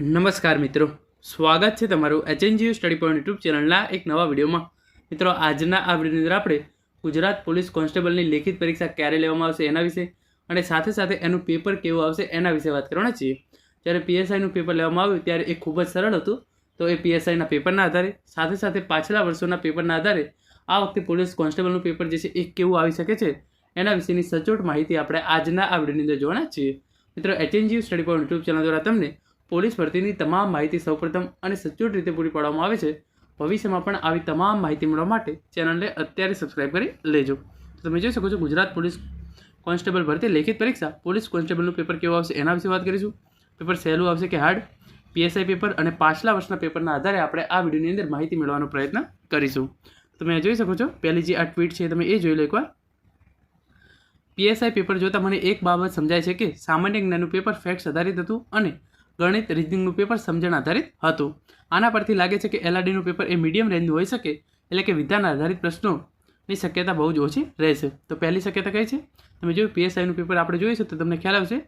નમસ્કાર મિત્રો, સ્વાગત છે તમારું HNGU સ્ટડી પોઈન્ટ યુટ્યુબ ચેનલના એક નવા વિડીયોમાં. મિત્રો, આજના આ વિડીયોની અંદર આપણે ગુજરાત પોલીસ કોન્સ્ટેબલની લેખિત પરીક્ષા ક્યારે લેવામાં આવશે એના વિશે અને સાથે સાથે એનું પેપર કેવું આવશે એના વિશે વાત કરવાના છીએ. જ્યારે PSIનું પેપર લેવામાં આવ્યું ત્યારે એ ખૂબ જ સરળ હતું. તો એ PSIના પેપરના આધારે સાથે સાથે પાછલા વર્ષોના પેપરના આધારે આ વખતે પોલીસ કોન્સ્ટેબલનું પેપર જે છે એ કેવું આવી શકે છે એના વિશેની સચોટ માહિતી આપણે આજના આ વિડીયોની અંદર જોવાના છીએ. મિત્રો, HNGU study point YouTube channel દ્વારા તમને પોલીસ ભરતીની તમામ માહિતી સૌપ્રથમ અને સચોટ રીતે પૂરી પાડવામાં આવે છે. ભવિષ્યમાં પણ આવી તમામ માહિતી મેળવવા માટે ચેનલને અત્યારે સબસ્ક્રાઇબ કરી લેજો. તો તમે જોઈ શકો છો, ગુજરાત પોલીસ કોન્સ્ટેબલ ભરતી લેખિત પરીક્ષા પોલીસ કોન્સ્ટેબલનું પેપર કેવું આવશે એના વિશે વાત કરીશું. પેપર સહેલું આવશે કે હાર્ડ, PSI પેપર અને પાછલા વર્ષના પેપરના આધારે આપણે આ વિડીયોની અંદર માહિતી મેળવવાનો પ્રયત્ન કરીશું. તમે જોઈ શકો છો, પહેલી જે આ ટ્વીટ છે તમે એ જોઈ લો એકવાર. PSI પેપર જોતાં મને એક બાબત સમજાય છે કે સામાન્ય જ્ઞાનનું પેપર ફેક્ટ્સ આધારિત હતું અને ગણિત રીઝનિંગનું પેપર સમજણ આધારિત હતું. આના પરથી લાગે છે કે LRDનું પેપર એ મીડિયમ રેન્જનું હોઈ શકે, એટલે કે વિધાન આધારિત પ્રશ્નોની શક્યતા બહુ જ ઓછી રહેશે. તો પહેલી શક્યતા કઈ છે? તમે જોયું PSIનું પેપર આપણે જોઈશું તો તમને ખ્યાલ આવશે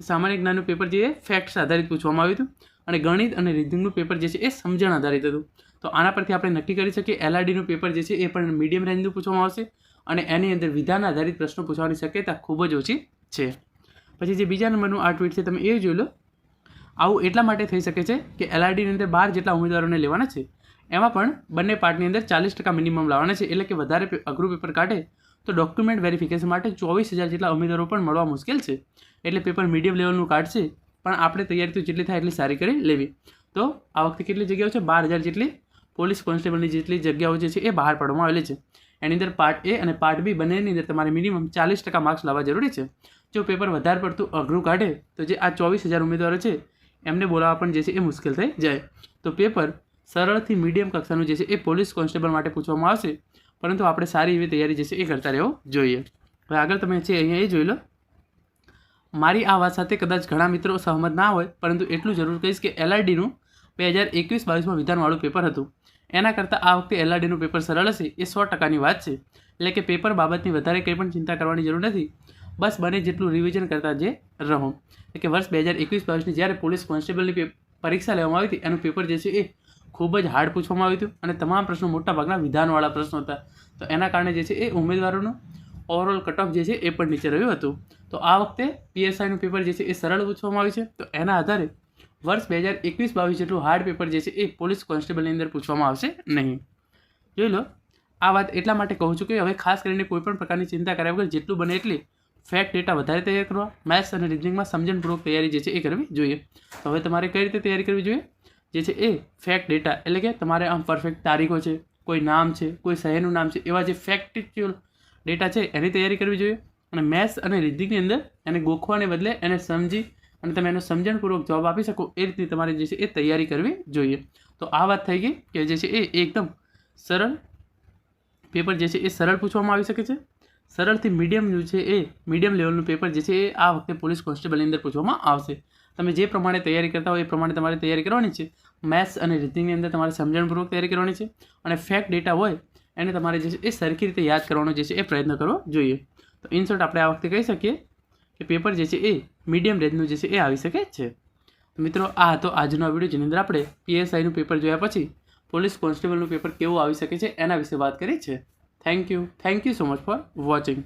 કે સામાન્ય જ્ઞાનનું પેપર જે ફેક્ટ્સ આધારિત પૂછવામાં આવ્યું હતું અને ગણિત અને રીઝનિંગનું પેપર જે છે એ સમજણ આધારિત હતું. તો આના પરથી આપણે નક્કી કરી શકીએ LRDનું પેપર જે છે એ પણ મીડિયમ રેન્જનું પૂછવામાં આવશે અને એની અંદર વિધાન આધારિત પ્રશ્નો પૂછવાની શક્યતા ખૂબ જ ઓછી છે. પછી જે બીજા નંબરનું આ ટ્વીટ છે તમે એ જોઈ લો. આવું એટલા માટે થઈ શકે છે કે LRDની અંદર 12 જેટલા ઉમેદવારોને લેવાના છે, એમાં પણ બંને પાર્ટની અંદર 40% મિનિમમ લાવવાના છે. એટલે કે વધારે અઘરું પેપર કાઢે તો ડોક્યુમેન્ટ વેરિફિકેશન માટે 24,000 જેટલા ઉમેદવારો પણ મળવા મુશ્કેલ છે. એટલે પેપર મીડિયમ લેવલનું કાઢશે, પણ આપણે તૈયારી તો જેટલી થાય એટલી સારી કરી લેવી. તો આ વખતે કેટલી જગ્યાઓ છે? 12,000 જેટલી પોલીસ કોન્સ્ટેબલની જેટલી જગ્યાઓ જે છે એ બહાર પાડવામાં આવેલી છે. એની અંદર પાર્ટ A અને પાર્ટ B બંનેની અંદર તમારે મિનિમમ 40% માર્ક્સ લાવવા જરૂરી છે. જો પેપર વધારે પડતું અઘરું કાઢે તો જે આ 24,000 ઉમેદવારો છે એમને બોલાવવા પણ જે છે એ મુશ્કેલ થઈ જાય. તો પેપર સરળથી મીડિયમ કક્ષાનું જે છે એ પોલીસ કોન્સ્ટેબલ માટે પૂછવામાં આવશે, પરંતુ આપણે સારી એવી તૈયારી જે છે એ કરતા રહેવું જોઈએ. હવે આગળ તમે છે અહીંયા એ જોઈ લો. મારી આ વાત સાથે કદાચ ઘણા મિત્રો સહમત ના હોય, પરંતુ એટલું જરૂર કહીશ કે LRDનું 2021-22માં વિધાનવાળું પેપર હતું, એના કરતાં આ વખતે LRDનું પેપર સરળ હશે એ 100%ની વાત છે. એટલે કે પેપર બાબતની વધારે કંઈ પણ ચિંતા કરવાની જરૂર નથી. બસ બને જેટલું રિવિઝન કરતા જે રહો. એટલે કે વર્ષ 2021-22ની જ્યારે પોલીસ કોન્સ્ટેબલની પરીક્ષા લેવામાં આવી હતી એનું પેપર જે છે એ ખૂબ જ હાર્ડ પૂછવામાં આવ્યું હતું અને તમામ પ્રશ્નો મોટાભાગના વિધાનવાળા પ્રશ્નો હતા. તો એના કારણે જે છે એ ઉમેદવારોનું ઓવરઓલ કટ ઓફ જે છે એ પણ નીચે રહ્યું હતું. તો આ વખતે PSIનું પેપર જે છે એ સરળ પૂછવામાં આવ્યું છે. તો એના આધારે વર્ષ 2021-22 જેટલું હાર્ડ પેપર જે છે એ પોલીસ કોન્સ્ટેબલની અંદર પૂછવામાં આવશે નહીં. જોઈ લો. આ વાત એટલા માટે કહું છું કે હવે ખાસ કરીને કોઈપણ પ્રકારની ચિંતા કર્યા વગર જેટલું બને એટલી ફેક્ટ ડેટા વધારે તૈયાર કરવા, મેથ્સ અને રીઝનિંગમાં સમજણપૂર્વક તૈયારી જે છે એ કરવી જોઈએ. તો હવે તમારે કઈ રીતે તૈયારી કરવી જોઈએ? જે છે એ ફેક્ટ ડેટા, એટલે કે તમારે આમ પરફેક્ટ તારીખો છે, કોઈ નામ છે, કોઈ શહેરનું નામ છે, એવા જે ફેક્ટિચ્યુઅલ ડેટા છે એની તૈયારી કરવી જોઈએ. અને મેથ્સ અને રીઝનિંગની અંદર એને ગોખવાને બદલે એને સમજી અને તમે એનો સમજણપૂર્વક જવાબ આપી શકો એ રીતની તમારે જે છે એ તૈયારી કરવી જોઈએ. તો આ વાત થઈ ગઈ કે જે છે એ એકદમ સરળ પેપર જે છે એ સરળ પૂછવામાં આવી શકે છે. સરળથી મીડિયમ જે છે એ મીડિયમ લેવલનું પેપર જે છે એ આ વખતે પોલીસ કોન્સ્ટેબલની અંદર પૂછવામાં આવશે. તમે જે પ્રમાણે તૈયારી કરતા હોય એ પ્રમાણે તમારે તૈયારી કરવાની છે. મેથ્સ અને રીઝનિંગની અંદર તમારે સમજણપૂર્વક તૈયારી કરવાની છે અને ફેક્ટ ડેટા હોય એને તમારે જે છે એ સરખી રીતે યાદ કરવાનો જે છે એ પ્રયત્ન કરવો જોઈએ. તો ઇન શોર્ટ આપણે આ વખતે કહી શકીએ કે પેપર જે છે એ મીડિયમ રેન્જનું જે છે એ આવી શકે છે. તો મિત્રો, આ હતો આજનો વિડીયો જેની અંદર આપણે PSIનું પેપર જોયા પછી પોલીસ કોન્સ્ટેબલનું પેપર કેવું આવી શકે છે એના વિશે વાત કરી છે. Thank you so much for watching.